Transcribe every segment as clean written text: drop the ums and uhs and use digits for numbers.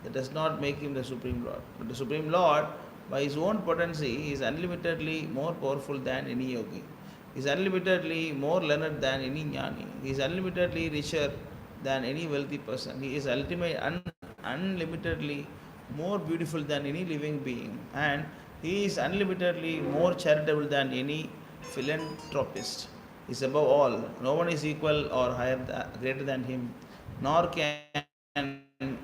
That does not make him the Supreme Lord. But the Supreme Lord, by his own potency, is unlimitedly more powerful than any yogi. He is unlimitedly more learned than any jnani. He is unlimitedly richer than any wealthy person. He is unlimitedly more beautiful than any living being. And he is unlimitedly more charitable than any philanthropist. He is above all. No one is equal or greater than him, nor can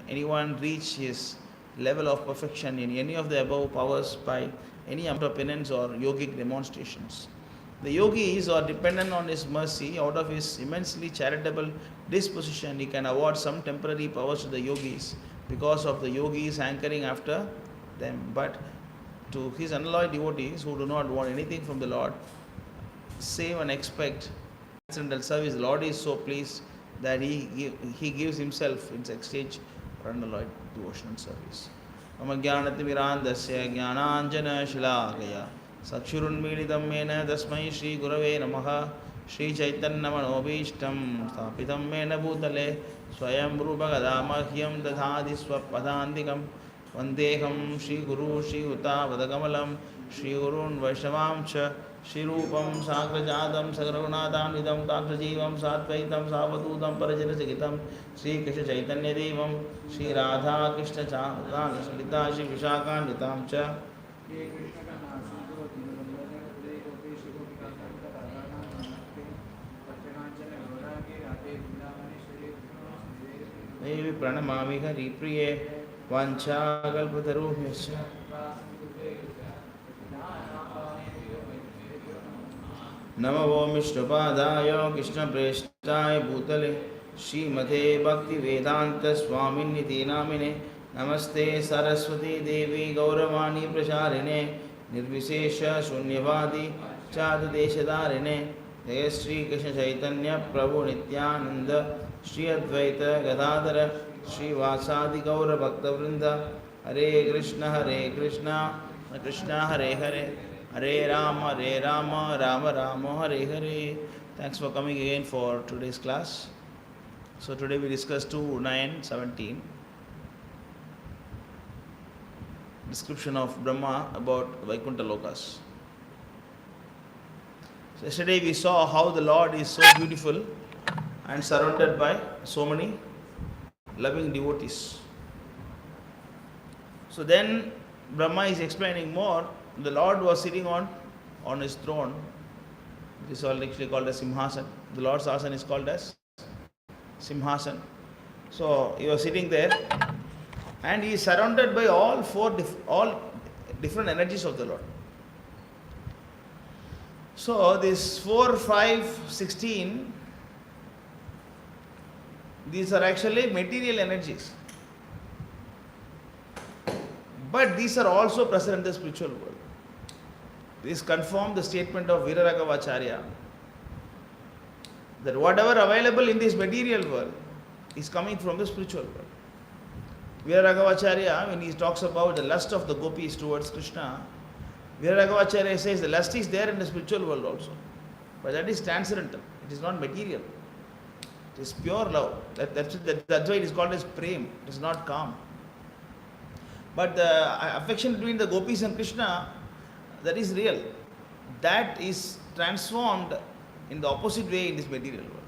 anyone reach his level of perfection in any of the above powers by any amount of penance or yogic demonstrations. The yogis are dependent on his mercy. Out of his immensely charitable disposition, he can award some temporary powers to the yogis because of the yogis hankering after them. But to his unalloyed devotees who do not want anything from the Lord, save and expect transcendental service, the Lord is so pleased that he gives himself in exchange for unalloyed devotional service. मम ज्ञानतिमिरान्धस्य ज्ञानाञ्जनशलाकया चक्षुरुन्मीलितं येन तस्मै श्रीगुरवे नमः. श्रीचैतन्यमनोभीष्टं स्थापितं येन भूतले स्वयं रूपगदा मह्यं दधाति स्वपदान्तिकं. वन्देऽहं श्रीगुरू श्रीयुतापदकमलं श्रीगुरून् वैष्णवांश्च श्रीरूपं साग्रजातं सगरगुणातान्वितं ताक्षजीवं सात्वैतं सावधूतं परजनसहितं श्रीकृष्णचैतन्यदेवं श्रीराधाकृष्णचारुललिता श्रीविशाखान्वितां च देवी प्रणमामि हरिप्रिये वाञ्छाकल्पतरुभ्यश्च नमो विष्णुपादाय कृष्णप्रेष्ठाय भूतले श्रीमते भक्तिवेदान्तस्वामिन्निति नामिने. नमस्ते सरस्वती देवी गौरवाणी प्रचारिणे निर्विशेष शून्यवादी चारुदेशधारिणे. जय श्री कृष्ण चैतन्य प्रभु नित्यानंद श्री अद्वैत गदाधर श्रीवासादि गौर भक्तवृंद. हरे Krishna Krishna Hare Hare Hare Rama, Rama Rama, Hare Hare. Thanks for coming again for today's class. So today we discussed 2, 9, 17. Description of Brahma about Vaikuntha Lokas. So yesterday we saw how the Lord is so beautiful and surrounded by so many loving devotees. So then Brahma is explaining more. The Lord was sitting on his throne. This is all actually called as Simhasan. The Lord's Asan is called as Simhasan. So he was sitting there and he is surrounded by all different energies of the Lord. So this 4, 5, 16, these are actually material energies. But these are also present in the spiritual world. This confirms the statement of Viraragavacharya that whatever available in this material world is coming from the spiritual world. Viraragavacharya, when he talks about the lust of the gopis towards Krishna, Viraragavacharya says the lust is there in the spiritual world also. But that is transcendental. It is not material. It is pure love. That's why it is called as prem. It is not calm. But the affection between the gopis and Krishna, that is real. That is transformed in the opposite way in this material world.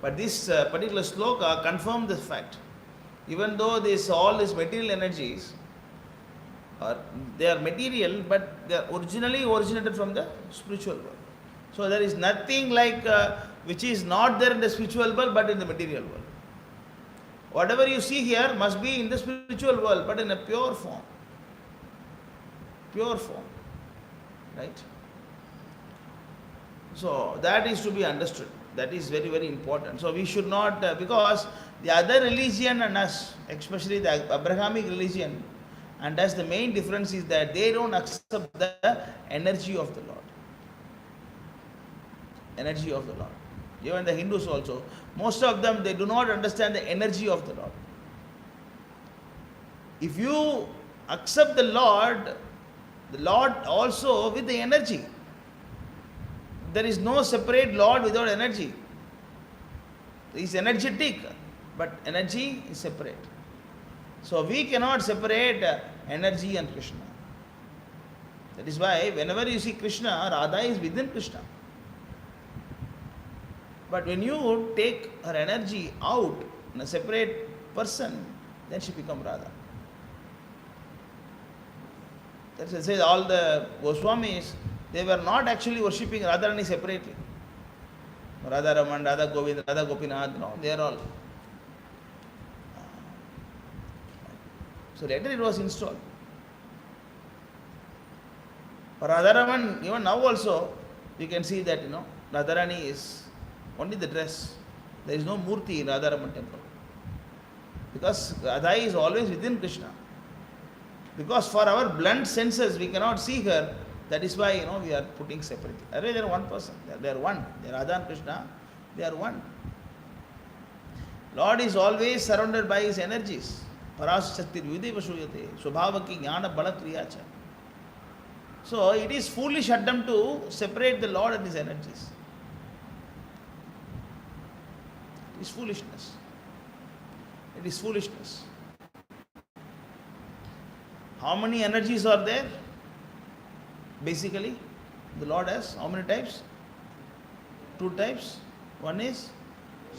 But this particular sloka confirms the fact. Even though all these material energies, they are material, but they are originally originated from the spiritual world. So there is nothing like which is not there in the spiritual world but in the material world. Whatever you see here must be in the spiritual world, but in a pure form. Pure form. Right? So that is to be understood. That is very, very important. So we should not, because the other religion and us, especially the Abrahamic religion, and that's the main difference is that they don't accept the energy of the Lord. Energy of the Lord. Even the Hindus also, most of them, they do not understand the energy of the Lord. If you accept the Lord also with the energy. There is no separate Lord without energy. He is energetic, but energy is separate. So we cannot separate energy and Krishna. That is why whenever you see Krishna, Radha is within Krishna. But when you take her energy out in a separate person, then she becomes Radha. That's why it says all the Goswamis, they were not actually worshipping Radharani separately. Radha Raman, Radha Govind, Radha Gopinath, no, they are all. So later it was installed. For Radharaman, even now also, you can see that, Radharani is only the dress. There is no Murti in Radharaman temple. Because Radha is always within Krishna. Because for our blunt senses, we cannot see her. That is why, we are putting separately. They are one person. They are one. They are Radha and Krishna. They are one. Lord is always surrounded by his energies. Paras Shakti Videva Shuyate. Swabhavaki Jnana Bala Kriyacha. So it is foolish at them to separate the Lord and his energies. It is foolishness. It is foolishness. How many energies are there? Basically, the Lord has how many types? Two types. One is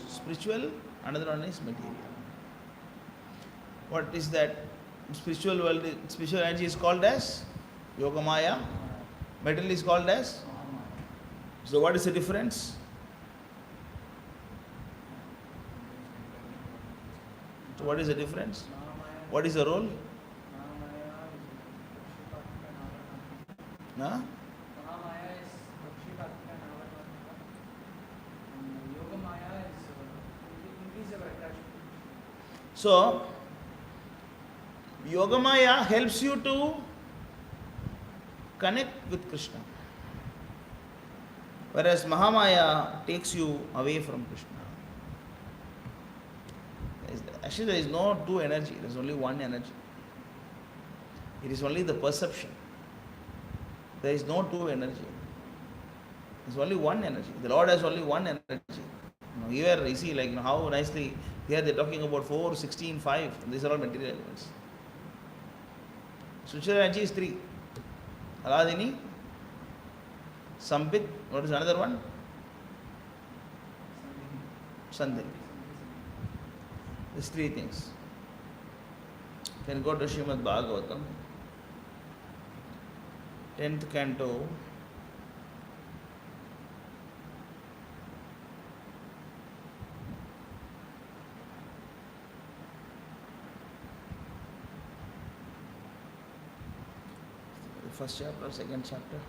spiritual, another one is material. What is that? Spiritual world, spiritual energy is called as Yogamaya. Material is called as. So what is the difference? So what is the difference? What is the role? Huh? So, Yogamaya helps you to connect with Krishna, whereas Mahamaya takes you away from Krishna. Actually, there is no two energy, there is only one energy. It is only the perception. There is no two energy. There is only one energy. The Lord has only one energy. Here you see, how nicely here they are talking about 4, 16, 5. These are all material elements. Spiritual energy is 3. Aladini, Sampit, what is another one? Sandhi. These 3 things. You can go to Srimad Bhagavatam, 10th canto, first chapter, second chapter.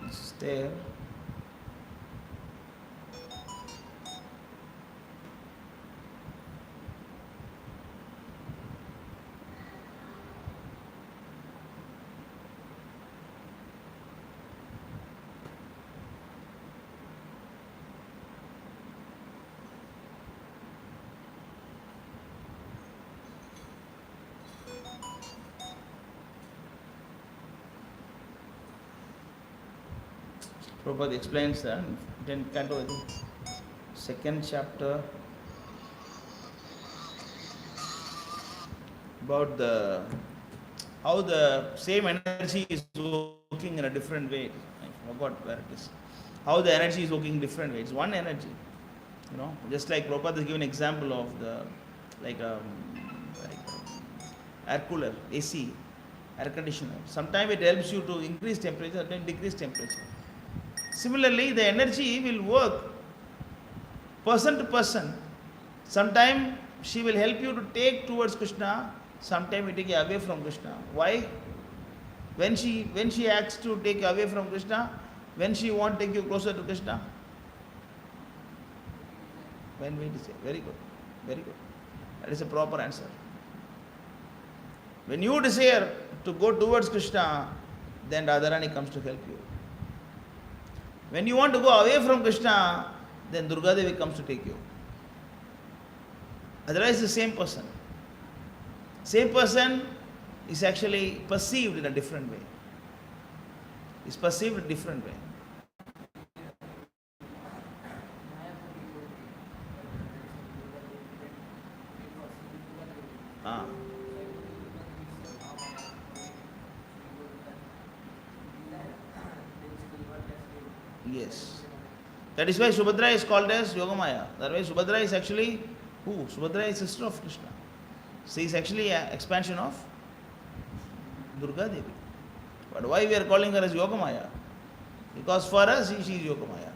This is there. Prabhupada explains that in 10th canto, I think, second chapter, about how the same energy is working in a different way. I forgot where it is. How the energy is working in different ways. It's one energy, just like Prabhupada has given an example of the like air cooler, AC, air conditioner. Sometimes it helps you to increase temperature, sometimes decrease temperature. Similarly, the energy will work person to person. Sometime she will help you to take towards Krishna, sometime you take you away from Krishna. Why? When she acts to take you away from Krishna, when she won't take you closer to Krishna? When we say, very good, very good. That is a proper answer. When you desire to go towards Krishna, then Radharani comes to help you. When you want to go away from Krishna, then Durga Devi comes to take you. Otherwise, the same person. Same person is actually perceived in a different way. Is perceived in a different way. Ah. Yes. That is why Subhadra is called as Yogamaya. That way Subhadra is actually who? Subhadra is sister of Krishna. She is actually an expansion of Durga Devi. But why we are calling her as Yogamaya? Because for us she is Yogamaya.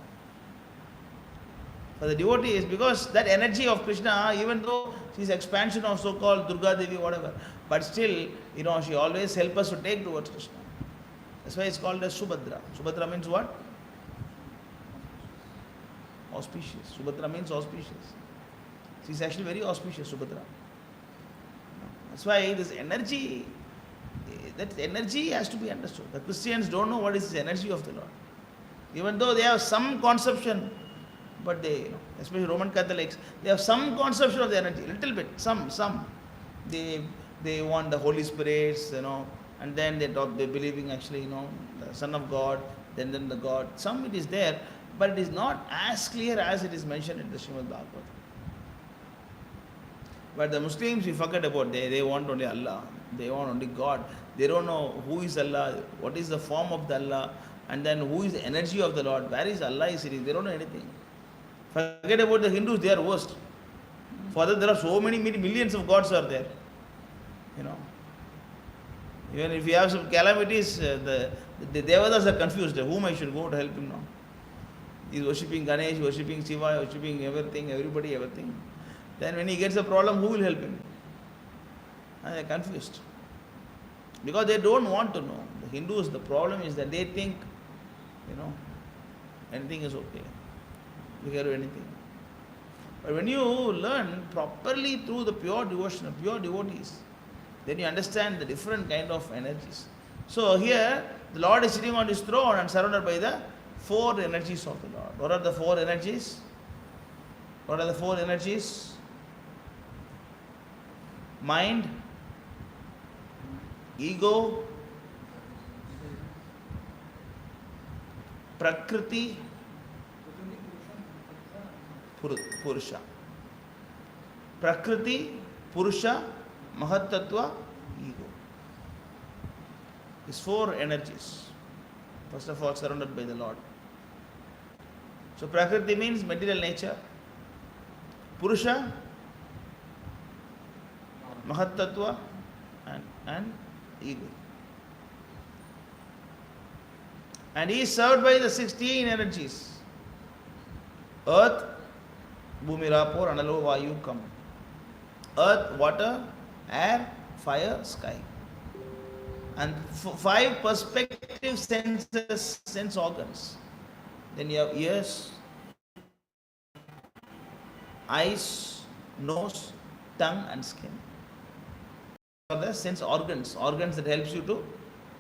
For the devotees, because that energy of Krishna, even though she is expansion of so-called Durga Devi, whatever, but still, she always helps us to take towards Krishna. That's why it's called as Subhadra. Subhadra means what? Auspicious. Subhadra means auspicious. She is actually very auspicious, Subhadra. That's why this energy, that energy has to be understood. The Christians don't know what is the energy of the Lord. Even though they have some conception, but they, especially Roman Catholics, they have some conception of the energy, little bit, some. They want the Holy Spirits, and then they believing actually, the Son of God, then the God. Some it is there, but it is not as clear as it is mentioned in the Srimad Bhagavatam. But the Muslims, we forget about, they want only Allah, they want only God. They don't know who is Allah, what is the form of the Allah, and then who is the energy of the Lord, where is Allah is sitting, they don't know anything. Forget about the Hindus, they are worst. For that there are so many millions of gods are there. Even if you have some calamities, the Devatas are confused, whom I should go to help him now. He is worshipping Ganesh, worshipping Shiva, worshipping everything, everybody, everything. Then when he gets a problem, who will help him? And they are confused. Because they don't want to know. The Hindus, the problem is that they think, anything is okay. You can do anything. But when you learn properly through the pure devotion, pure devotees, then you understand the different kind of energies. So here, the Lord is sitting on his throne and surrounded by the four energies of the Lord. What are the four energies? What are the four energies? Mind, ego, Prakriti, Purusha. Prakriti, Purusha, Mahatattva, ego. These four energies. First of all, surrounded by the Lord. So Prakriti means material nature. Purusha, Mahatattva, and ego. And he is served by the 16 energies. Earth, Bhumi, Rapor, Analo, Vayu, come. Earth, water, air, fire, sky. And 5 perspective senses, sense organs. Then you have ears, eyes, nose, tongue and skin. For the sense organs that helps you to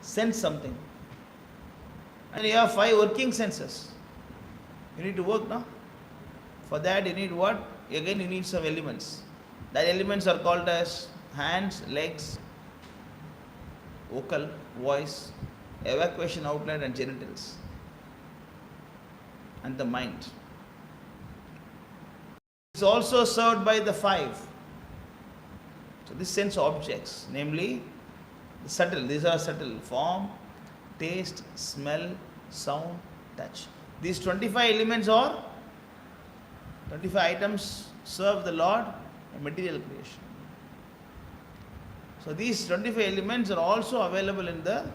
sense something. And you have 5 working senses. You need to work now. For that you need what? Again you need some elements. That elements are called as hands, legs, vocal, voice, evacuation outlet and genitals. And the mind. It's also served by the 5. So these sense objects, namely the subtle, these are subtle: form, taste, smell, sound, touch. These 25 elements or 25 items serve the Lord in material creation. So these 25 elements are also available in the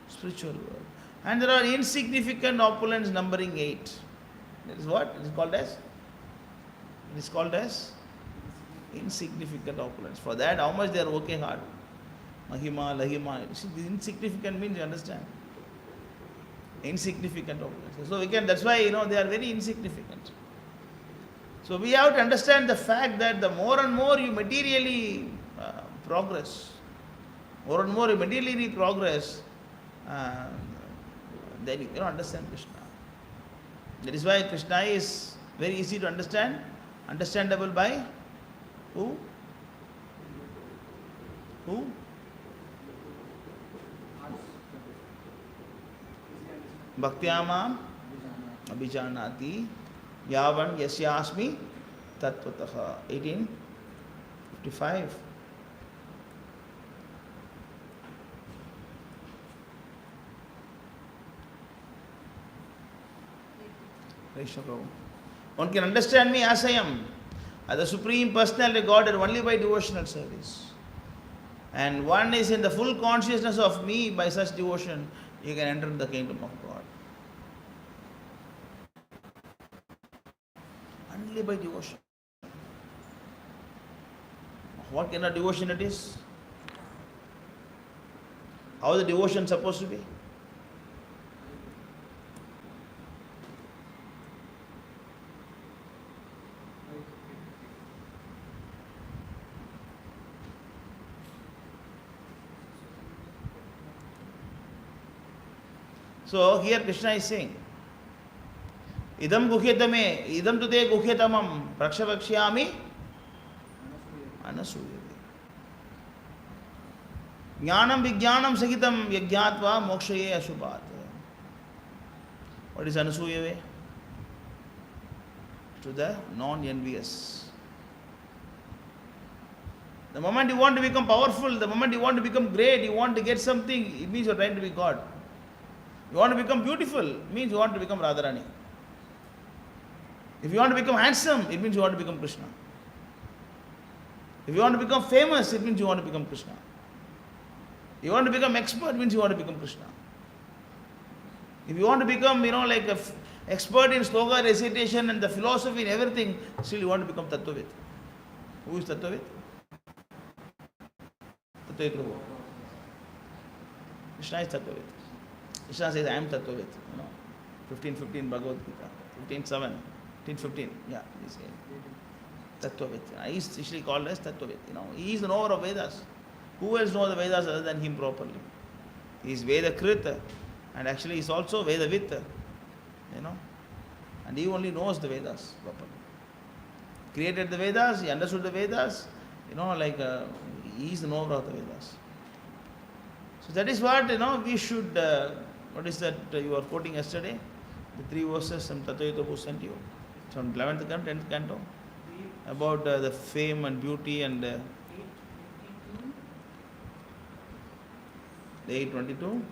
spiritual world. And there are insignificant opulents numbering 8. That is what? It is called as? It is called as insignificant opulence. For that, how much they are working hard. Mahima, Lahima. You see, insignificant means, you understand? Insignificant opulence. So we can, that's why, they are very insignificant. So we have to understand the fact that the more and more you materially progress, more and more you materially progress, then you cannot understand Krishna. That is why Krishna is very easy to understand, understandable by who? Who? Bhaktyamam abhijanati yavan yasyasmi tattvataha. 1855. One can understand me as I am, as the Supreme Personality Godhead, only by devotional service. And one is in the full consciousness of me. By such devotion, you can enter the kingdom of God. Only by devotion. What kind of devotion it is? How is the devotion supposed to be? So here Krishna is saying, idam guhyatame, idam tute guhyatamam prakshavakshyami anasuyave. Jnanam vijnanam sahitam yajnatva mokshaye ashubhat. What is anasuyave? To the non-envious. The moment you want to become powerful, the moment you want to become great, you want to get something, it means you are trying to be God. You want to become beautiful, it means you want to become Radharani. If you want to become handsome, it means you want to become Krishna. If you want to become famous, it means you want to become Krishna. You want to become expert, it means you want to become Krishna. If you want to become, like an expert in sloka recitation and the philosophy and everything, still you want to become Tattvavit. Who is Tattvavit? Tattvavit Prabhu. Krishna is Tattvavit. Krishna says, I am Tattvavit. 15:15 Bhagavad Gita. 15:7. 15:15. Yeah, he's saying. Tattvavit. He is usually called as Tattvavit. He is the knower of Vedas. Who else knows the Vedas other than him properly? He is Vedakrit, and actually he is also Vedavit. And he only knows the Vedas properly. Created the Vedas, he understood the Vedas, he is the knower of the Vedas. So that is what, we should, what is that you were quoting yesterday? The 3 verses from Tattva Prabhu sent you. From 11th canto, 10th canto. About the fame and beauty and the 8:22.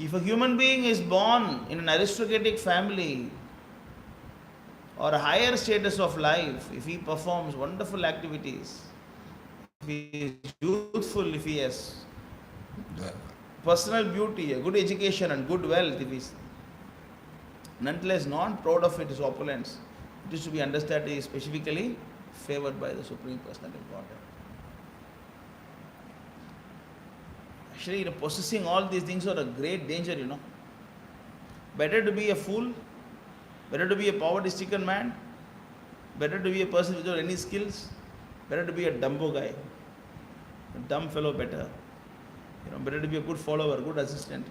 If a human being is born in an aristocratic family or a higher status of life, if he performs wonderful activities, if he is youthful, if he has personal beauty, a good education and good wealth, if he is nonetheless not proud of it, his opulence, it is to be understood he is specifically favored by the Supreme Personality of Godhead. Actually, possessing all these things are a great danger, Better to be a fool, better to be a poverty-stricken man, better to be a person without any skills, better to be a dumbo guy. A dumb fellow better. Better to be a good follower, good assistant.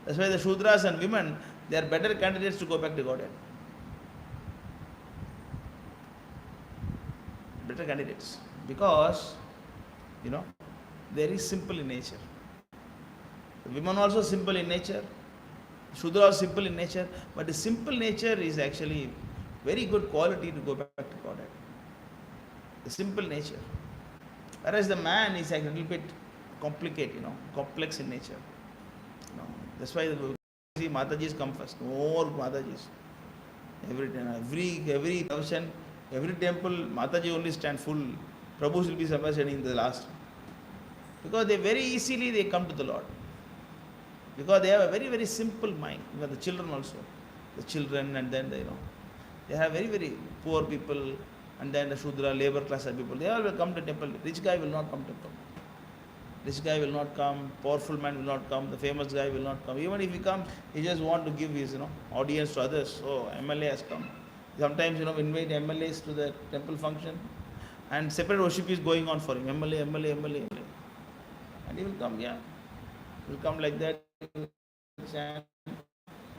That's why the Shudras and women, they are better candidates to go back to Godhead. Better candidates. Because, they are very simple in nature. The women also simple in nature. Shudra are simple in nature. But the simple nature is actually very good quality to go back to Godhead. The simple nature. Whereas the man is a little bit complicate, complex in nature. That's why the see Matajis come first. More Matajis. Every time, every function, every temple, Mataji only stand full. Prabhu will be somewhere standing in the last. Because they very easily they come to the Lord. Because they have a very, very simple mind. Even the children also. The children and then they have very, very poor people and then the Shudra, labor class people. They all will come to temple. Rich guy will not come to temple. Rich guy will not come, powerful man will not come, the famous guy will not come. Even if he comes, he just want to give his audience to others. So MLA has come. Sometimes invite MLAs to the temple function and separate worship is going on for him. MLA, MLA, MLA, MLA. And he will come, yeah. He will come like that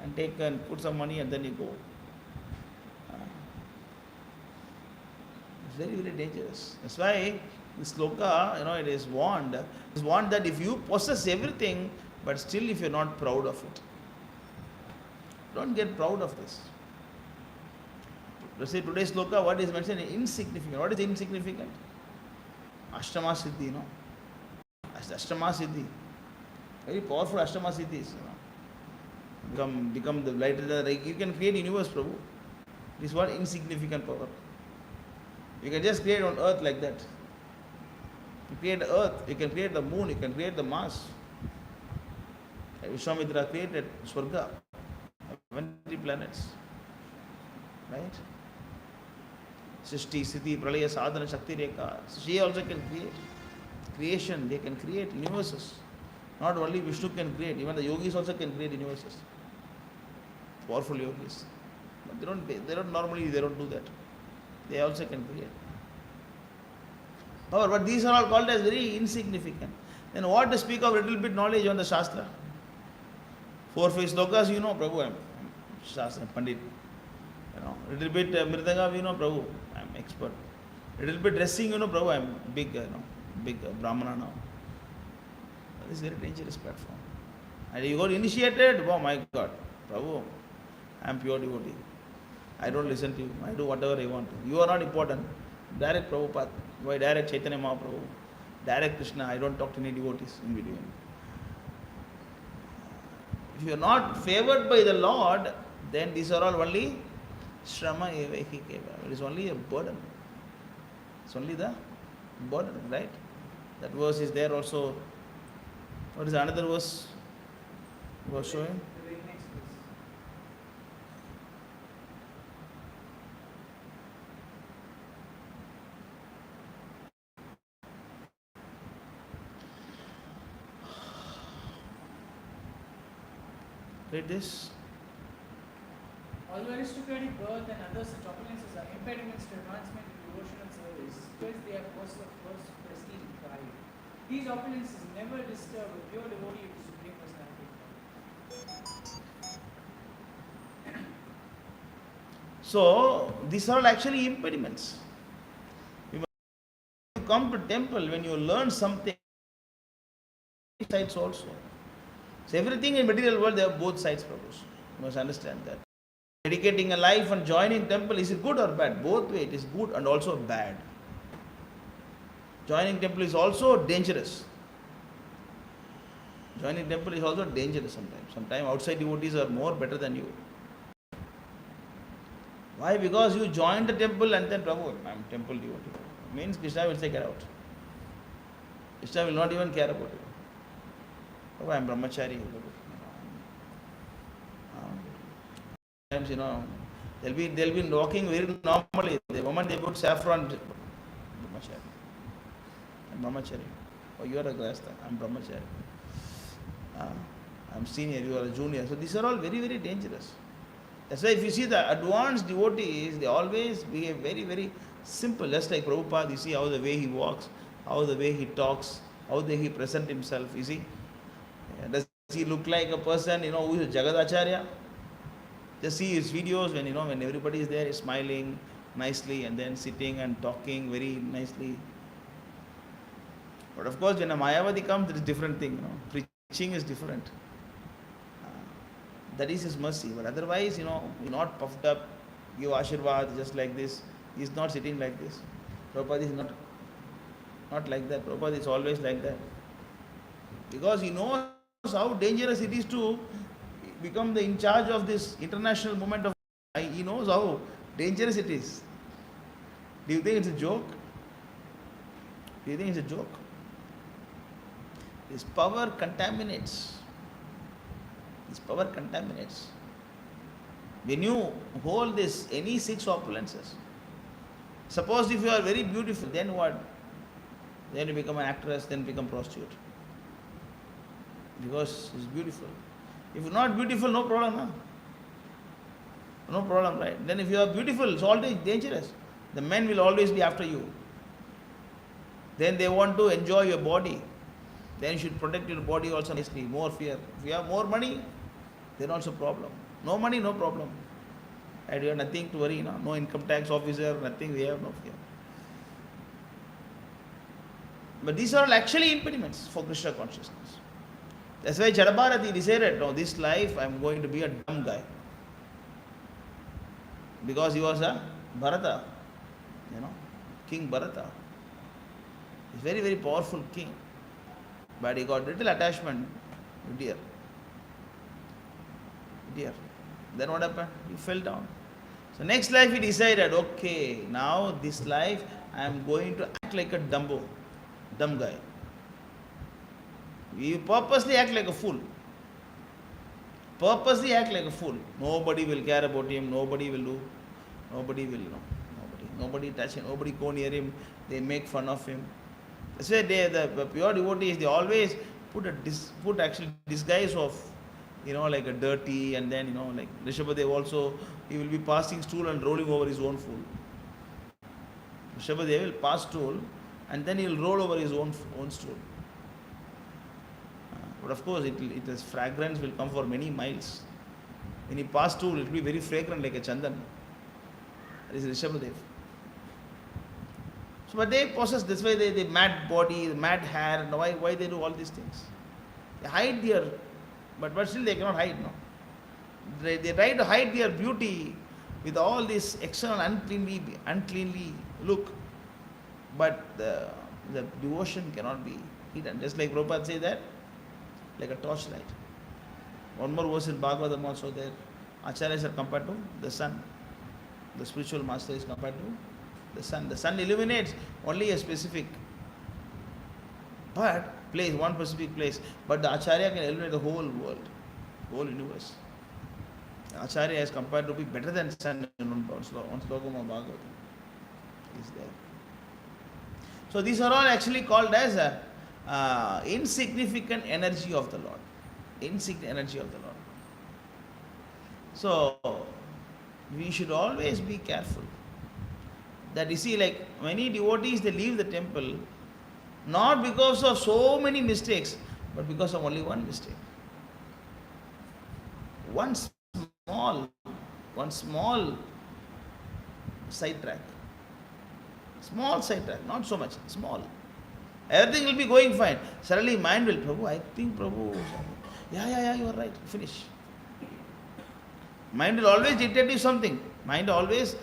and take and put some money and then he go. It's very, very dangerous. That's why this sloka, it is warned. It is warned that if you possess everything, but still if you are not proud of it, don't get proud of this. Let's say today's sloka, what is mentioned? Insignificant. What is insignificant? Ashtama Siddhi, Ashtama Siddhi. Very powerful Ashtama Siddhis, Become the lighter, you can create universe, Prabhu. This is what insignificant power. You can just create on earth like that. You create the earth, you can create the moon, you can create the Mars. Vishwamitra created Swarga, 20 planets. Right? Srishti, Siddhi, Pralaya, Sadhana, Shakti, Rekha. She also can create. Creation, they can create universes. Not only Vishnu can create, even the yogis also can create universes. Powerful yogis. But they don't normally do that. They also can create. However, but these are all called as very insignificant. Then what to speak of little bit knowledge on the Shastra? 4-5 slokas, Prabhu, I'm Shastra Pandit. Little bit Mridanga, Prabhu, I'm expert. Little bit dressing, Prabhu, I'm big Brahmana now. This is a very dangerous platform. And you got initiated, oh my God, Prabhu, I'm pure devotee. I don't listen to you. I do whatever I want to. You are not important. Direct Prabhupada. Why direct Chaitanya Mahaprabhu? Direct Krishna. I don't talk to any devotees in between. If you are not favored by the Lord, then these are all only Shrama Evehi Keva. It is only a burden. It's only the burden, right? That verse is there also. What is another verse? Was showing? Read this. Although aristocratic birth and other such opulences are impediments to advancement in devotional service, because they are causes of first prestige and pride, these opulences never disturb a pure devotee of the Supreme Personality of God. So, these are all actually impediments. You come to temple, when you learn something, sides also. So everything in material world, they have both sides, Prabhu. You must understand that. Dedicating a life and joining temple, is it good or bad? Both way, it is good and also bad. Joining temple is also dangerous. Joining temple is also dangerous sometimes. Sometimes outside devotees are more better than you. Why? Because you join the temple and then, Prabhu, I am temple devotee. Means Krishna will say, get out. Krishna will not even care about you. Oh, I am brahmachari. Sometimes, they'll be walking very normally. The moment they put saffron, brahmachari. I'm brahmachari. Oh, you are a grahastha. I'm brahmachari. I'm senior, you are a junior. So these are all very, very dangerous. That's why if you see the advanced devotees, they always behave very, very simple. Just like Prabhupada, you see how the way he walks, how the way he talks, how the way he presents himself. You see, does he look like a person, who is a Jagadacharya? Just see his videos when everybody is there, smiling nicely and then sitting and talking very nicely. But of course, when a Mayavadi comes, there is different thing. Preaching is different. That is his mercy. But otherwise, you're not puffed up, give Ashirvad just like this. He is not sitting like this. Prabhupada is not like that. Prabhupada is always like that. because he knows how dangerous it is to become the in charge of this international movement of. He knows how dangerous it is. Do you think it's a joke? Do you think it's a joke? This power contaminates. This power contaminates. When you hold this any six opulences, suppose if you are very beautiful, then what? Then you become an actress, then become prostitute. Because it's beautiful. If you're not beautiful, no problem, huh? No problem, right? Then if you are beautiful, it's always dangerous. The men will always be after you. Then they want to enjoy your body. Then you should protect your body also nicely. More fear. If you have more money, then also problem. No money, no problem. And you have nothing to worry, no? No income tax officer, nothing, we have no fear. But these are all actually impediments for Krishna consciousness. That's why Jadabharati decided, no, this life I am going to be a dumb guy. Because he was a Bharata, King Bharata. He's very, very powerful king. But he got little attachment to deer. Then what happened? He fell down. So next life he decided, okay, now this life I am going to act like a dumb guy. You purposely act like a fool. Nobody will care about him, nobody will touch him, nobody go near him, they make fun of him. That's why the pure devotees, they always put actually disguise of, like a dirty, and then, like Rishabhadev also, he will be passing stool and rolling over his own fool. Rishabhadev will pass stool and then he will roll over his own stool. But of course, its fragrance will come for many miles. When he pass stool, it will be very fragrant like a chandan. That is Rishabhadev. So, but they possess this way, they mad body, mad hair. Why they do all these things? They hide their, but still they cannot hide, no. They try to hide their beauty with all this external uncleanly look, but the devotion cannot be hidden. Just like Prabhupada says that, like a torchlight. One more verse in Bhagavatam also there. Acharyas are compared to the sun. The spiritual master is compared to the sun. The sun illuminates only a specific place, one specific place. But the Acharya can illuminate the whole world, whole universe. The Acharya is compared to be better than sun in one slokam of Bhagavatam. Is there. So these are all actually called as insignificant energy of the Lord. Insignificant energy of the Lord. So we should always be careful. That you see, like many devotees, they leave the temple not because of so many mistakes, but because of only one mistake. One small sidetrack. Small sidetrack, not so much, small. Everything will be going fine. Suddenly mind will, Prabhu, I think Prabhu, yeah, you are right, finish. Mind will always dictate you something. Mind always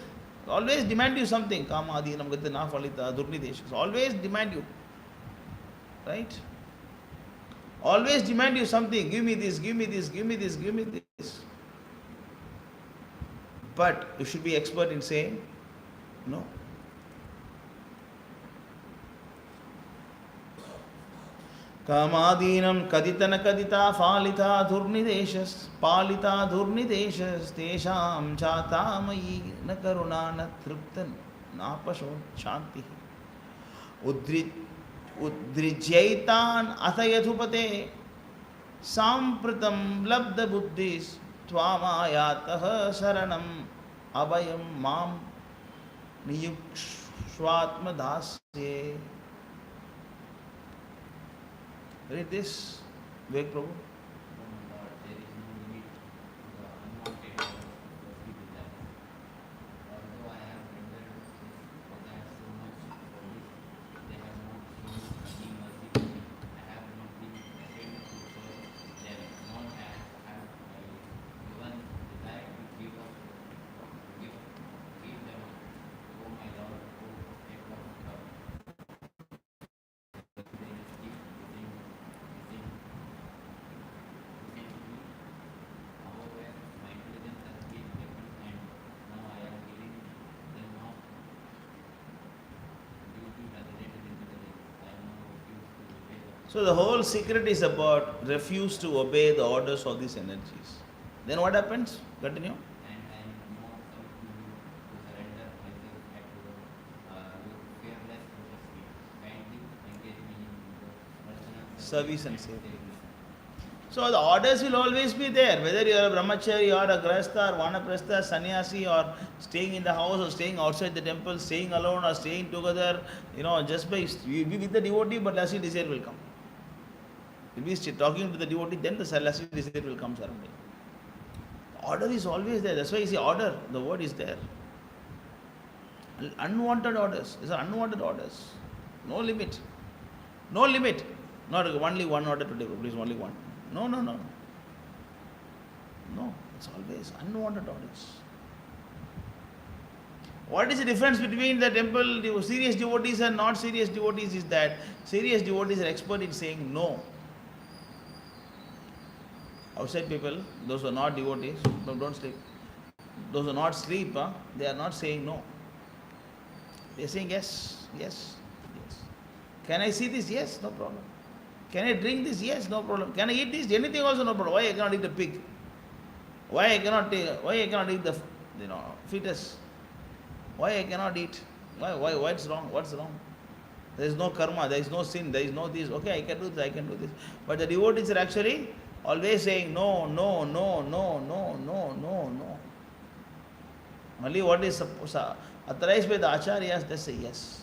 demand you something. Kama, adhinam, gadana, falita, durnideshas. Always demand you. Right? Always demand you something. Give me this, give me this, give me this, give me this. But you should be expert in saying no. Kamadinam kaditana kadita falita dhurnideshas palita dhurnideshas tesham chatamayi na karuna na triptan napasho shanti udrijaitan athayadhupate sampratam labda buddhis tvamayatah saranam abhayam mam niyukshvatma dasye. Read this, Vivek Prabhu. Lord, there is no limit to the unwanted earthly desires. Although I have rendered Prabhupada so much for this, they have not shown any mercy to me. I have not been ashamed to serve them, nor have I even desired to give them up. O my Lord, O object of love, they just keep within So the whole secret is about refuse to obey the orders of these energies. Then what happens? Continue. And I am more come to surrender myself at your fearless lotus feet. Kindly engage me in your personal Service and saving. So the orders will always be there, whether you are a brahmachari or a grahastha or vanaprastha, sannyasi, or staying in the house or staying outside the temple, staying alone or staying together, just by you be with the devotee, but lasting desire will come. You'll be talking to the devotee, then the lasting desire will come surrounding. Order is always there. That's why you see order, the word is there. Unwanted orders. These are unwanted orders. No limit. No limit. Not only one order today, please, only one. No. No, it's always unwanted orders. What is the difference between the temple serious devotees and not serious devotees is that serious devotees are expert in saying no. Outside people, those who are not devotees, don't sleep. Those who are not sleep, they are not saying no. They are saying yes. Can I see this? Yes, no problem. Can I drink this? Yes, no problem. Can I eat this? Anything also no problem. Why I cannot eat the pig? Why I cannot eat the fetus? Why I cannot eat? Why what's wrong? What's wrong? There is no karma, there is no sin, there is no this. Okay, I can do this. But the devotees are actually always saying no. Only what is authorized by the acharyas, they say yes.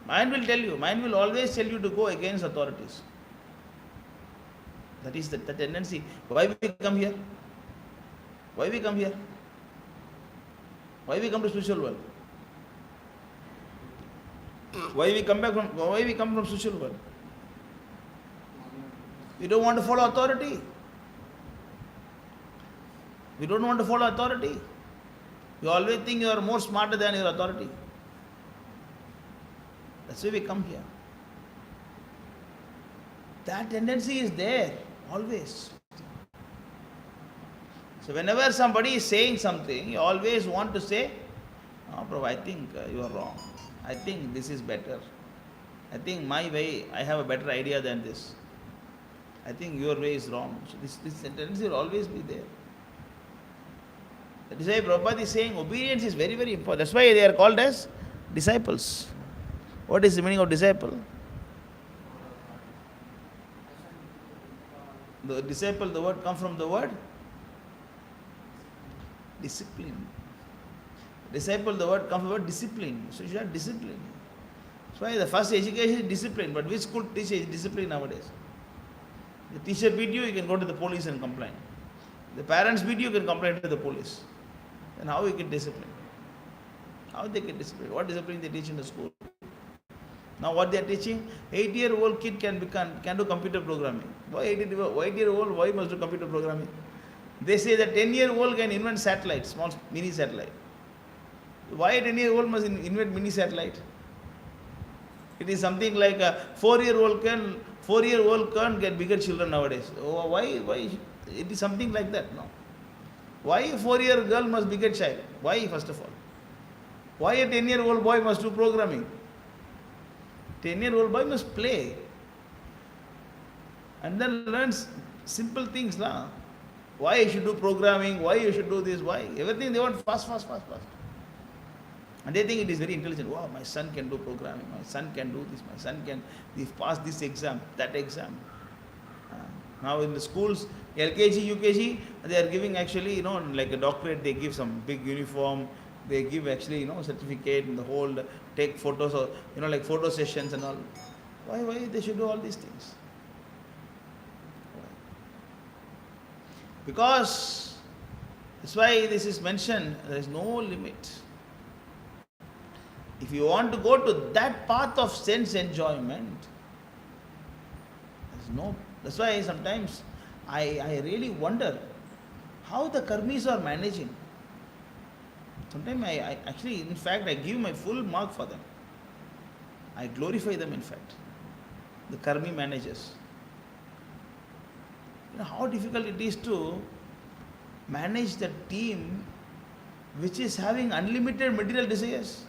Mind will always tell you to go against authorities. That is the tendency. Why we come here? Why we come to spiritual world? Why we come from spiritual world? We don't want to follow authority. We don't want to follow authority. You always think you are more smarter than your authority. That's why we come here. That tendency is there, always. So whenever somebody is saying something, you always want to say, "Oh, Prabhu, I think you are wrong. I think this is better. I think my way, I have a better idea than this. I think your way is wrong." So this tendency will always be there. That is why Prabhupada is saying obedience is very, very important. That's why they are called as disciples. What is the meaning of disciple? The disciple, the word comes from the word discipline. Disciple, the word comes from the word discipline. So you should have discipline. That's why the first education is discipline. But which school teaches discipline nowadays? The teacher beat you, you can go to the police and complain. The parents beat you, you can complain to the police. Then how you get discipline? How they get discipline? What discipline they teach in the school? Now what they are teaching, 8-year-old kid can do computer programming. Why 8-year-old boy must do computer programming? They say that 10-year-old can invent satellite, small mini satellite. Why a 10-year-old must invent mini satellite? It is something like a 4-year-old can get bigger children nowadays. Why? It is something like that, no? Why a 4-year girl must be a child? Why, first of all? Why a 10-year-old boy must do programming? 10-year-old boy must play and then learns simple things. Why you should do programming, why you should do this, why? Everything they want fast. And they think it is very intelligent. Wow, my son can do programming, my son can do this, my son can pass this exam, that exam. Now in the schools, LKG, UKG, they are giving actually, like a doctorate, they give some big uniform, they give actually, certificate and the whole, take photos or, like photo sessions and all. Why they should do all these things? Why? Because, that's why this is mentioned, there is no limit. If you want to go to that path of sense enjoyment, that's why sometimes I really wonder how the karmis are managing. Sometimes I actually, in fact, I give my full mark for them. I glorify them, in fact. The karmi managers. How difficult it is to manage the team which is having unlimited material desires.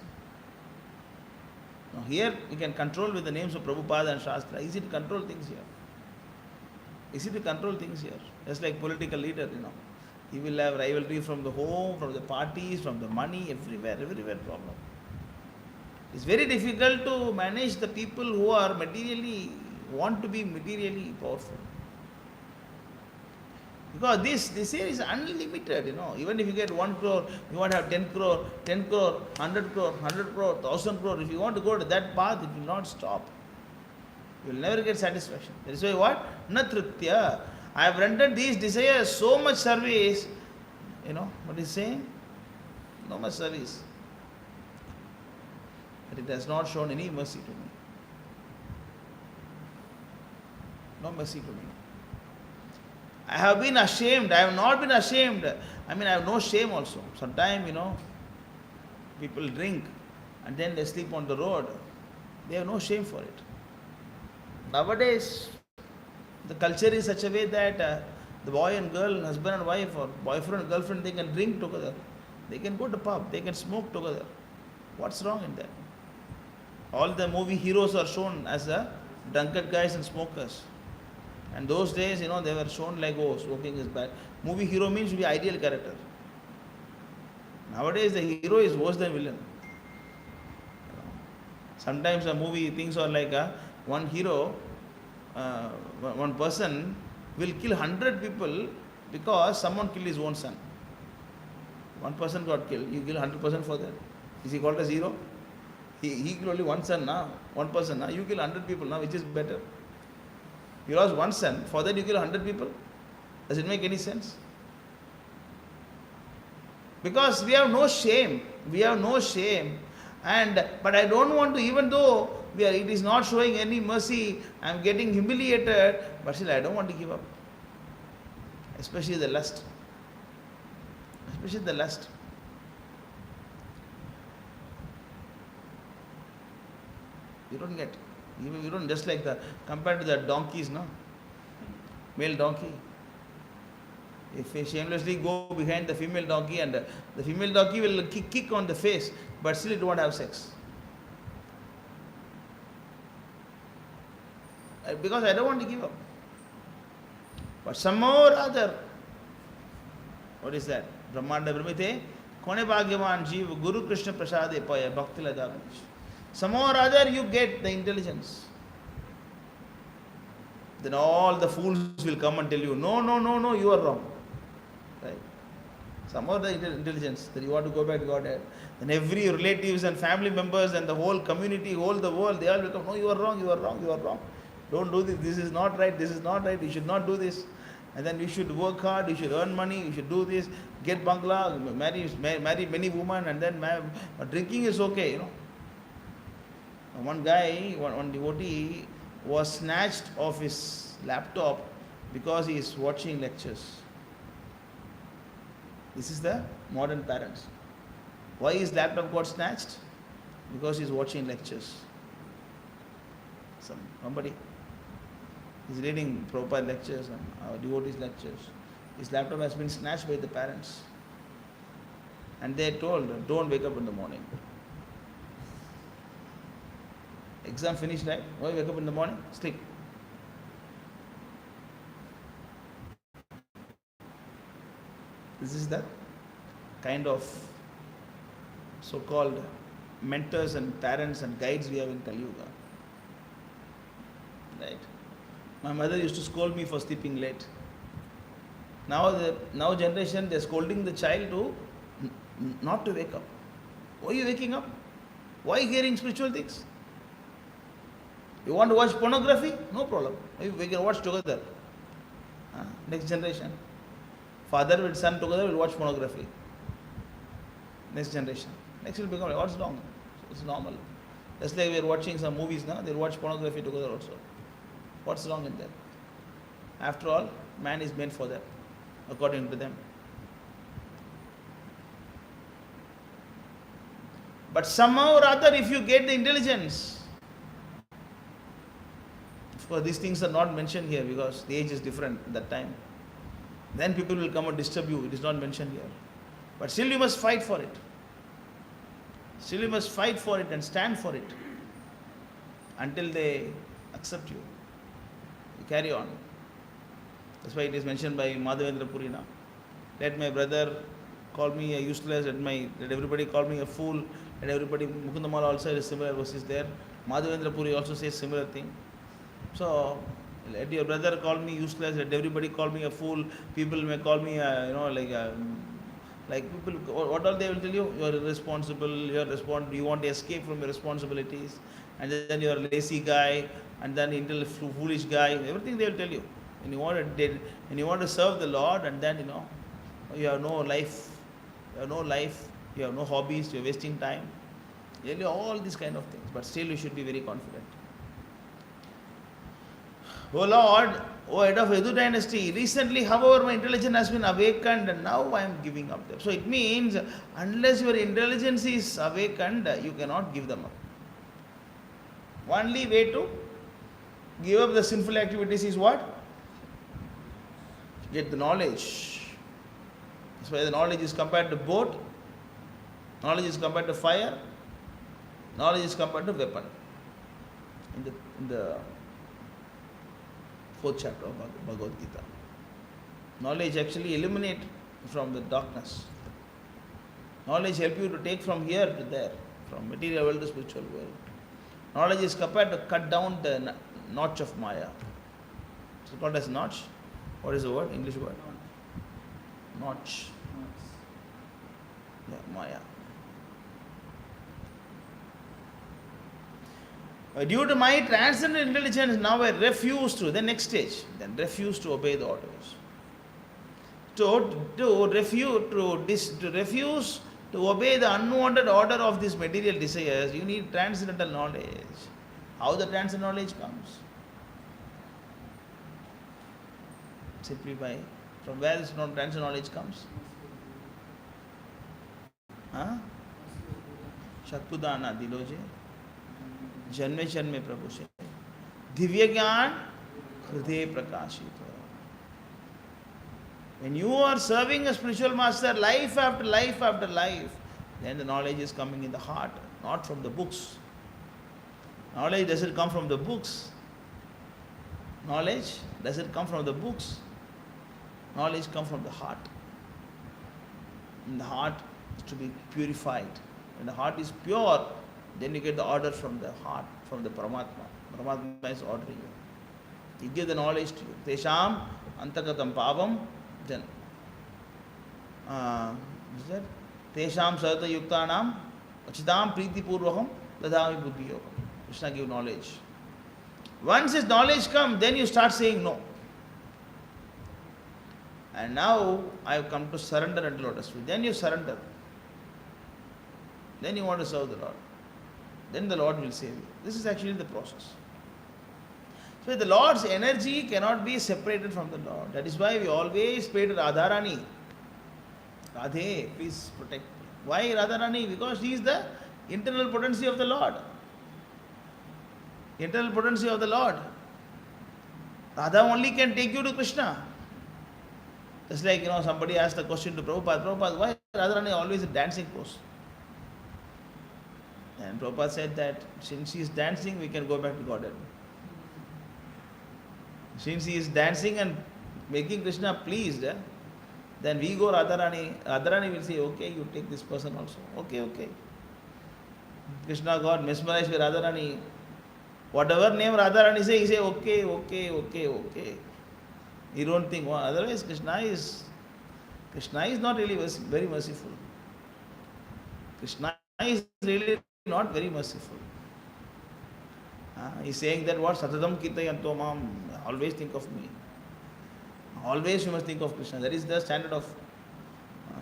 Now here you can control with the names of Prabhupada and Shastra. Easy to control things here. Easy to control things here. Just like political leader, He will have rivalry from the home, from the parties, from the money, everywhere problem. It's very difficult to manage the people who are want to be materially powerful. Because this here is unlimited, Even if you get 1 crore, you want to have 10 crore, 10 crore, 100 crore, 100 crore, 1000 crore. If you want to go to that path, it will not stop. You will never get satisfaction. That is why what? Natritya. I have rendered these desires so much service. What is saying? No much service. But it has not shown any mercy to me. No mercy to me. I have been ashamed. I have not been ashamed. I have no shame also. Sometimes, people drink and then they sleep on the road. They have no shame for it. Nowadays, the culture is such a way that the boy and girl, husband and wife, or boyfriend and girlfriend, they can drink together. They can go to pub. They can smoke together. What's wrong in that? All the movie heroes are shown as drunkard guys and smokers. And those days, they were shown like, oh, smoking is bad. Movie hero means to be ideal character. Nowadays, the hero is worse than villain. Sometimes a movie things are like one hero, one person will kill 100 people because someone killed his own son. One person got killed, you kill 100% for that. Is he called as hero? He killed only one son now, one person now. You kill 100 people now, which is better? You lost one son, for that you kill 100 people? Does it make any sense? Because we have no shame. We have no shame. But I don't want to, even though it is not showing any mercy, I am getting humiliated, but still I don't want to give up. Especially the lust. Especially the lust. You don't get. You don't, just like compared to the donkeys, no? Male donkey. If they shamelessly go behind the female donkey and the female donkey will kick on the face, but still it won't have sex. Because I don't want to give up. But somehow or other, what is that? Brahmanda Brahmite, Kone Bhagyavan Jeev, Guru Krishna Prasade Paya, Bhakti Ladavanish. Somehow or other you get the intelligence. Then all the fools will come and tell you, no, you are wrong. Right? Somehow the intelligence that you want to go back to Godhead. Then every relatives and family members and the whole community, the world, they all will come, no, you are wrong. Don't do this, this is not right, you should not do this. And then you should work hard, you should earn money, you should do this, get bangla, marry many women, and then drinking is okay, One guy, one devotee was snatched off his laptop because he is watching lectures. This is the modern parents. Why his laptop got snatched? Because he is watching lectures. Somebody is reading Prabhupada lectures and our devotees lectures. His laptop has been snatched by the parents. And they told, don't wake up in the morning. Exam finished, right? Why wake up in the morning? Sleep. This is the kind of so-called mentors and parents and guides we have in Kali Yuga. Right? My mother used to scold me for sleeping late. Now generation, they are scolding the child to not to wake up. Why are you waking up? Why hearing spiritual things? You want to watch pornography? No problem. We can watch together. Next generation. Father with son together will watch pornography. Next generation. Next will become, what's wrong? It's normal. Just like we are watching some movies now, they'll watch pornography together also. What's wrong in that? After all, man is made for that, according to them. But somehow or other, if you get the intelligence, of course these things are not mentioned here because the age is different at that time. Then people will come and disturb you. It is not mentioned here. But still you must fight for it. Still you must fight for it and stand for it. until they accept you. You carry on. That's why it is mentioned by Madhavendra Puri now. Let my brother call me a useless, let everybody call me a fool, let everybody, Mukundamal also has similar verses there. Madhavendra Puri also says similar thing. So, let your brother call me useless, let everybody call me a fool, people may call me, like people, what all they will tell you? You are irresponsible, you want to escape from your responsibilities, and then you are a lazy guy, and then foolish guy, everything they will tell you. And you want to serve the Lord, and then you have no life, you have no hobbies, you are wasting time. Really, all these kind of things, but still you should be very confident. Oh Lord, O head of Yadu dynasty, recently, however, my intelligence has been awakened and now I am giving up them. So it means, unless your intelligence is awakened, you cannot give them up. Only way to give up the sinful activities is what? Get the knowledge. That's why the knowledge is compared to boat, knowledge is compared to fire, knowledge is compared to weapon. In the 4th chapter of Bhagavad Gita. Knowledge actually eliminate from the darkness. Knowledge help you to take from here to there, from material world to spiritual world. Knowledge is compared to cut down the notch of Maya. It's called as notch. What is the word? English word? Notch. Yeah, Maya. Due to my transcendent intelligence, now I refuse to, the next stage, then refuse to obey the orders. To refuse to obey the unwanted order of these material desires, you need transcendental knowledge. How the transcendental knowledge comes? Simply by, from where this transcendental knowledge comes? Shakudana diloje. जन्मे जन्मे प्रभु से दिव्य ज्ञान हृदय प्रकाशित हो. When you are serving a spiritual master life after life after life, then the knowledge is coming in the heart, not from the books. Knowledge doesn't come from the books. Knowledge doesn't come from the books. Knowledge comes from the heart. And the heart is to be purified. When the heart is pure, then you get the order from the heart, from the Paramatma. Paramatma is ordering you. He gives the knowledge to you. Tesham antakatam pavam jan. Is that? Tesham sarata yuktanam achitam priti purvakam dadami buddhi yogam. Krishna gives knowledge. Once his knowledge comes, then you start saying no. And now I have come to surrender unto lotus feet. Then you surrender. Then you want to serve the Lord. Then the Lord will save you. This is actually the process. So the Lord's energy cannot be separated from the Lord. That is why we always pray to Radharani. Radhe, please protect me. Why Radharani? Because she is the internal potency of the Lord. Internal potency of the Lord. Radha only can take you to Krishna. Just like, somebody asked a question to Prabhupada, why Radharani always in dancing pose? And Prabhupada said that since she is dancing, we can go back to Godhead. Since he is dancing and making Krishna pleased, then we go Radharani. Radharani will say, okay, you take this person also. Okay. Krishna got mesmerized with Radharani. Whatever name Radharani say, he say, okay. You don't think, otherwise Krishna is not really very merciful. Krishna is really not very merciful. He is saying that what? Satadam Kirtayanto Mam, always think of me. Always you must think of Krishna. That is the standard of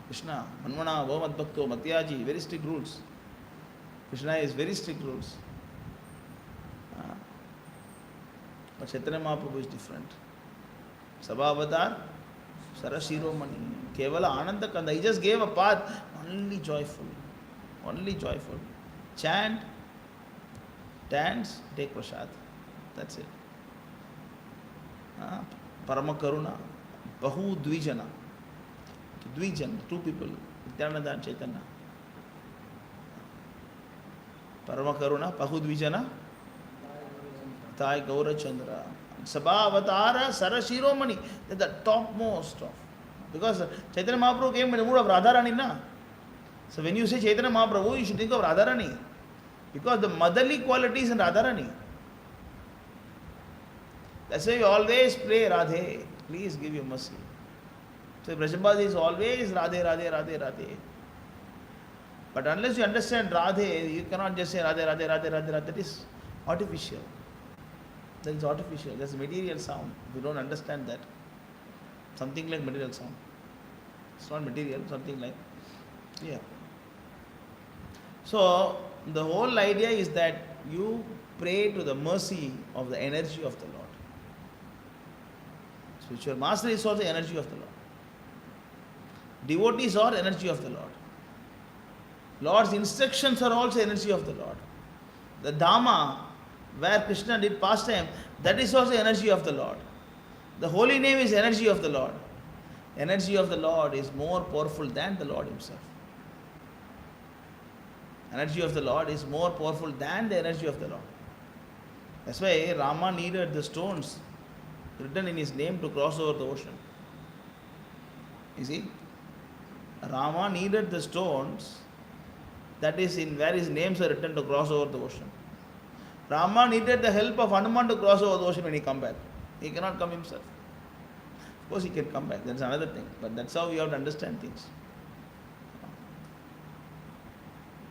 Krishna. Manmana, Bhavat Bhakto, Matyaji, very strict rules. Krishna is very strict rules. But Chaitanya Mahaprabhu is different. Sabhavatar, Sarashiromani, Kevala Ananda Kanda. He just gave a path, only joyful. Chant, dance, take prasad. That's it. Parama Karuna, Bahu Dvijana. Dvijan, two people, Nityananda and Chaitanya. Parama Karuna, Bahu Dvijana, Nitai Gaura Chandra. Sabha Avatara Sarashiromani. They're the topmost of. Because Chaitanya Mahaprabhu came in the mood of Radharani. Na? So when you say Chaitanya Mahaprabhu, you should think of Radharani. Because the motherly quality is in Radharani. That's why you always pray Radhe. Please give your mercy. So Brajabhas is always Radhe, Radhe, Radhe, Radhe. But unless you understand Radhe, you cannot just say Radhe, Radhe, Radhe, Radhe, Radhe. That is artificial. That is artificial. That's material sound. If you don't understand that, something like material sound. It's not material, something like, yeah. So the whole idea is that you pray to the mercy of the energy of the Lord. Spiritual master is also the energy of the Lord. Devotees are energy of the Lord. Lord's instructions are also energy of the Lord. The Dhamma, where Krishna did pastime, that is also energy of the Lord. The holy name is energy of the Lord. Energy of the Lord is more powerful than the Lord himself. Energy of the Lord is more powerful than the energy of the Lord. That's why Rama needed the stones written in his name to cross over the ocean. You see? Rama needed the stones that is in where his names are written to cross over the ocean. Rama needed the help of Hanuman to cross over the ocean when he come back. He cannot come himself. Of course he can come back, that's another thing. But that's how you have to understand things.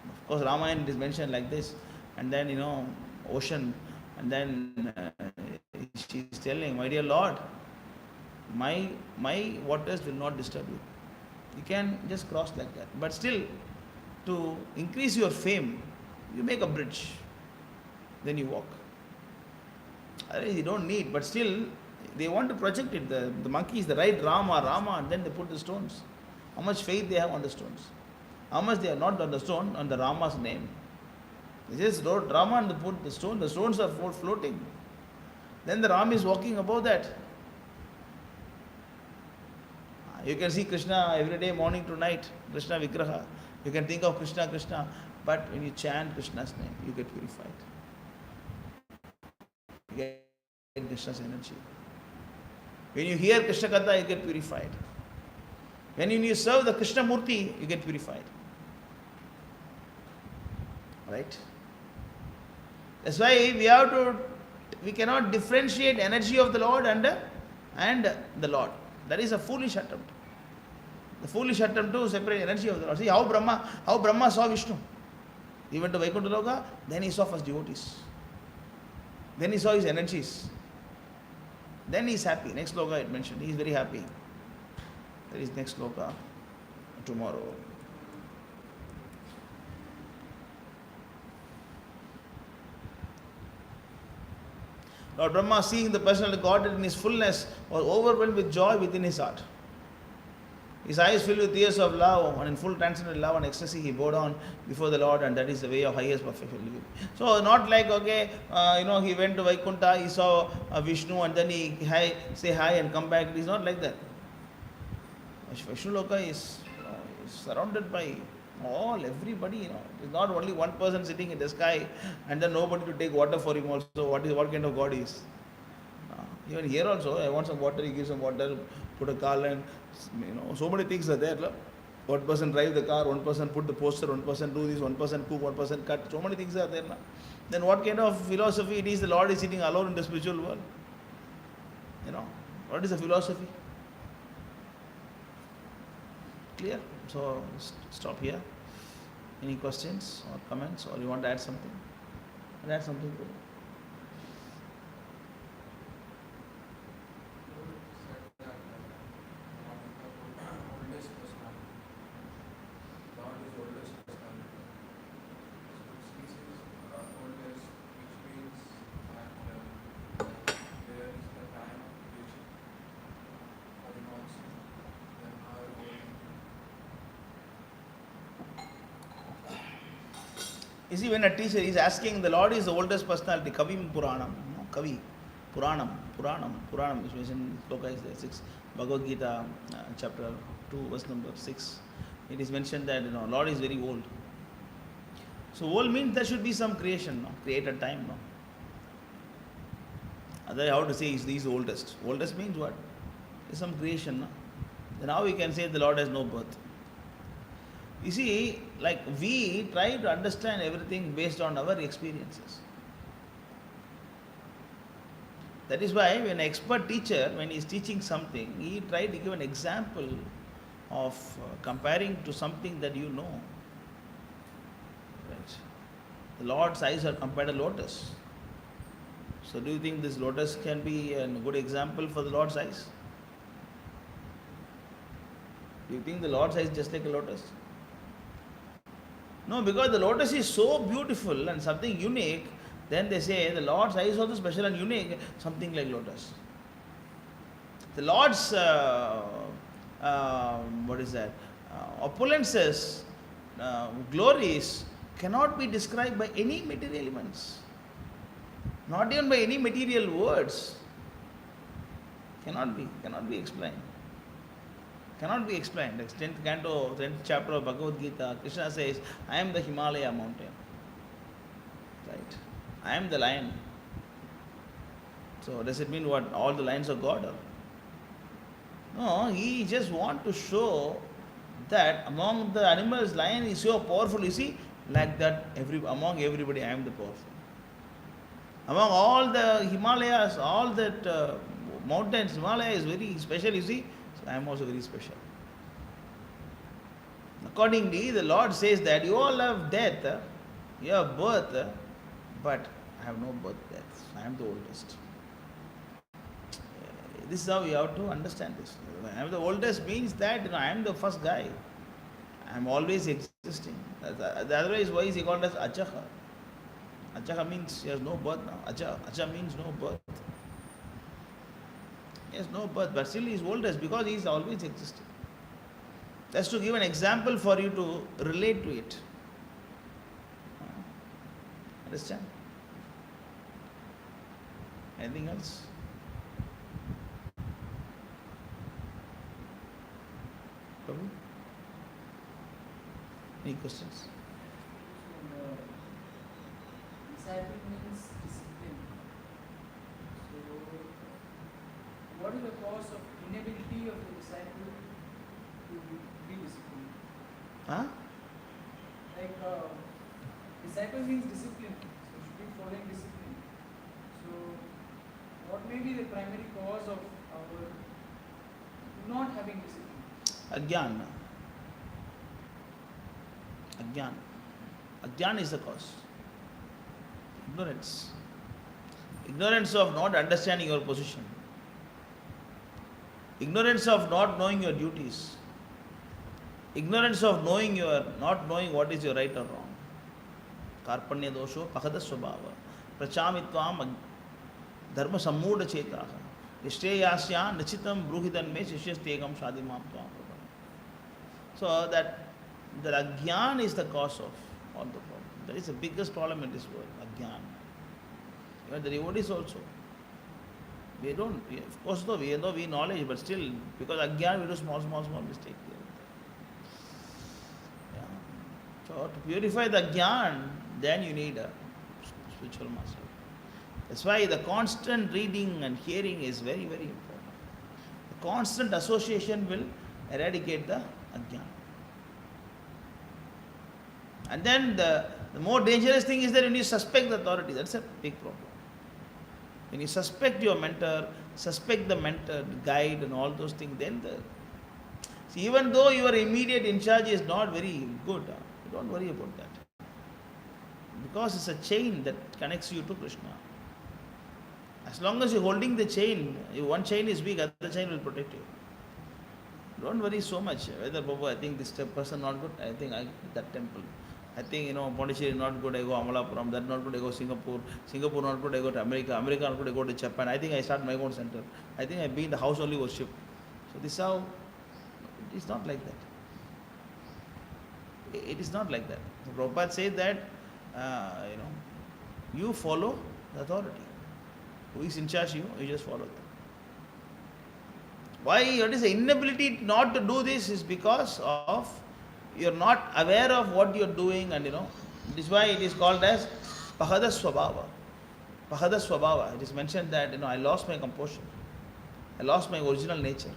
Of course Ramayana is mentioned like this, and then ocean, and then she is telling, my dear Lord, my waters will not disturb you. You can just cross like that. But still, to increase your fame, you make a bridge. Then you walk. You don't need, but still, they want to project it. The monkeys, they write Rama, and then they put the stones. How much faith they have on the stones. How much they are not on the stone, on the Rama's name. They just wrote Rama and they put the stone. The stones are floating. Then the Ram is walking above that. You can see Krishna every day, morning to night, Krishna Vigraha. You can think of Krishna, Krishna, but when you chant Krishna's name, you get purified. You get Krishna's energy. When you hear Krishna Katha, you get purified. When you serve the Krishna Murti, you get purified. Right? That's why we cannot differentiate energy of the Lord and the Lord. That is a foolish attempt. The foolish attempt to separate energy of the Lord. See how Brahma saw Vishnu. He went to Vaikuntha Loka, then he saw first devotees. Then he saw his energies. Then he is happy. Next Loka it mentioned. He is very happy. That is next Loka tomorrow. Lord Brahma, seeing the personal Godhead in his fullness, was overwhelmed with joy within his heart. His eyes filled with tears of love, and in full transcendental love and ecstasy, he bowed down before the Lord, and that is the way of highest perfection. So, not like, he went to Vaikuntha, he saw Vishnu, and then he say hi and come back. It is not like that. Vishnu Loka is surrounded by everybody, It's not only one person sitting in the sky and then nobody to take water for him also. What kind of God is? Even here also, I want some water, he gives some water, put a car line, so many things are there. One person drive the car, one person put the poster, one person do this, one person cook, one person cut, so many things are there. Then what kind of philosophy it is the Lord is sitting alone in the spiritual world? What is the philosophy? Clear? So, stop here. Any questions or comments, or you want to add something? Add something, Prabhu. You see, when a teacher is asking, the Lord is the oldest personality, Kavim Puranam, Kavi, Puranam, which means in Sloka is there, 6, Bhagavad Gita, chapter 2, verse number 6. It is mentioned that, Lord is very old. So, old means there should be some creation, created time, Otherwise, how to say he's the oldest? Oldest means what? It's some creation. No? Then how we can say the Lord has no birth? You see, like we try to understand everything based on our experiences. That is why when an expert teacher, when he is teaching something, he try to give an example of comparing to something that you know. Right? The Lord's eyes are compared to lotus. So do you think this lotus can be a good example for the Lord's eyes? Do you think the Lord's eyes is just like a lotus? No, because the lotus is so beautiful and something unique, then they say the Lord's eyes is also special and unique, something like lotus. The Lord's, opulences, glories cannot be described by any material elements. Not even by any material words. Cannot be explained. Cannot be explained. Like 10th canto, 10th chapter of Bhagavad Gita, Krishna says, I am the Himalaya mountain. Right? I am the lion. So does it mean what? All the lions are God? Or? No, he just want to show that among the animals, lion is so powerful. You see, like that among everybody, I am the powerful. Among all the Himalayas, all that mountains, Himalaya is very special, you see. So I am also very special. Accordingly, the Lord says that you all have death, you have birth, but I have no birth, death. I am the oldest. This is how you have to understand this. I am the oldest means that I am the first guy. I am always existing. Otherwise, why is he called as Achaha? Achaha means he has no birth now. Acha means no birth. He has no birth, but still he is oldest because he is always existing. That's to give an example for you to relate to it. Understand? Anything else? Prabhu? Any questions? Disciple means discipline. So, what is the cause of inability of the disciple to be disciplined? Huh? Like, disciple means discipline, so should be following discipline. So, what may be the primary cause of our not having discipline? Ajnana. Ajnana. Ajnana is the cause. Ignorance. Ignorance of not understanding your position. Ignorance of not knowing your duties. Ignorance of not knowing what is your right or wrong. Karpanya dosho pakada swabhava. Prachamitvam dharma sammuda chetaha. Ishteyasya nichitam bruhidan me shishyastegam shadimam tvam. So that ajnana is the cause of all the problem. That is the biggest problem in this world, ajnana. Even the devotees also. Of course, though we know we knowledge, but still, because ajnana we do small mistake here. Yeah. So to purify the ajnana, then you need a spiritual master. That's why the constant reading and hearing is very, very important. The constant association will eradicate the ajnana. And then the more dangerous thing is that when you suspect the authority, that's a big problem. When you suspect your mentor, suspect the mentor, the guide and all those things, then see, even though your immediate in charge is not very good, don't worry about that. Because it's a chain that connects you to Krishna. As long as you're holding the chain, if one chain is weak, other chain will protect you. Don't worry so much whether, Prabhu, I think this person not good, I think that temple. I think, Pondicherry not good, I go Amalapuram, that not good, I go Singapore not good, I go to America not good, I go to Japan. I think I start my own center. I think I be in the house only worship. So this is how, it is not like that. It is not like that. So Prabhupada says that, you follow the authority. Who is in charge you just follow them. Why? What is the inability not to do this is because of you're not aware of what you're doing, and this is why it is called as Pahada Swabhava. Pahada Swabhava. It is mentioned that I lost my composure. I lost my original nature.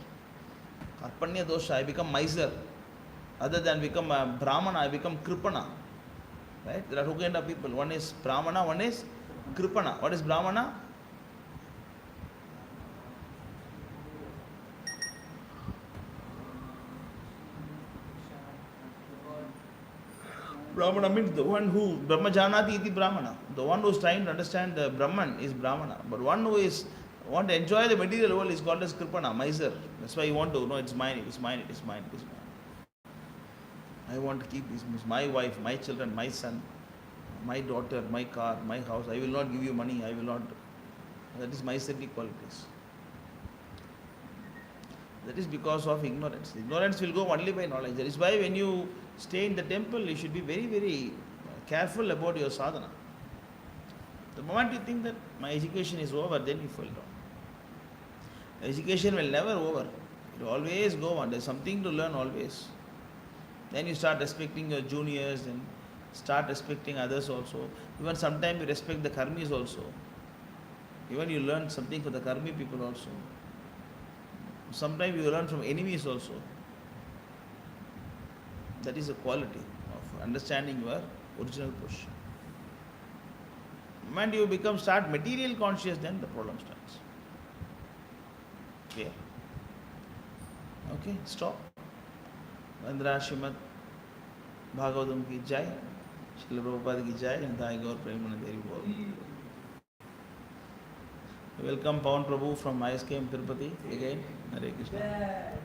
Karpanya dosha, I become miser. Other than become a Brahmana, I become Kripana. Right? There are two kind of people. One is Brahmana, one is Kripana. What is Brahmana? Brahmana means the one who Brahmajanati iti Brahmana. The one who is trying to understand the Brahman is Brahmana. But one who is want to enjoy the material world is called as Kripana, miser. That's why you want to know it's mine, it is mine, it is mine, it is mine. I want to keep this, my wife, my children, my son, my daughter, my car, my house. I will not give you money, I will not. That is miserly qualities. That is because of ignorance. Ignorance will go only by knowledge. That is why when you stay in the temple, you should be very, very careful about your sadhana. The moment you think that my education is over, then you fall down. Education will never over. It will always go on. There is something to learn always. Then you start respecting your juniors and start respecting others also. Even sometimes you respect the karmis also. Even you learn something from the karmi people also. Sometimes you learn from enemies also. That is a quality of understanding your original position. When you start material conscious, then the problem starts. Clear? Okay, stop. Vandra Srimad Bhagavatam ki jai, Srila Prabhupada ki jai, and Thai Gaur Premanand Devi Bol. Welcome Pawan Prabhu from ISKM Tirupati again. Hare Krishna.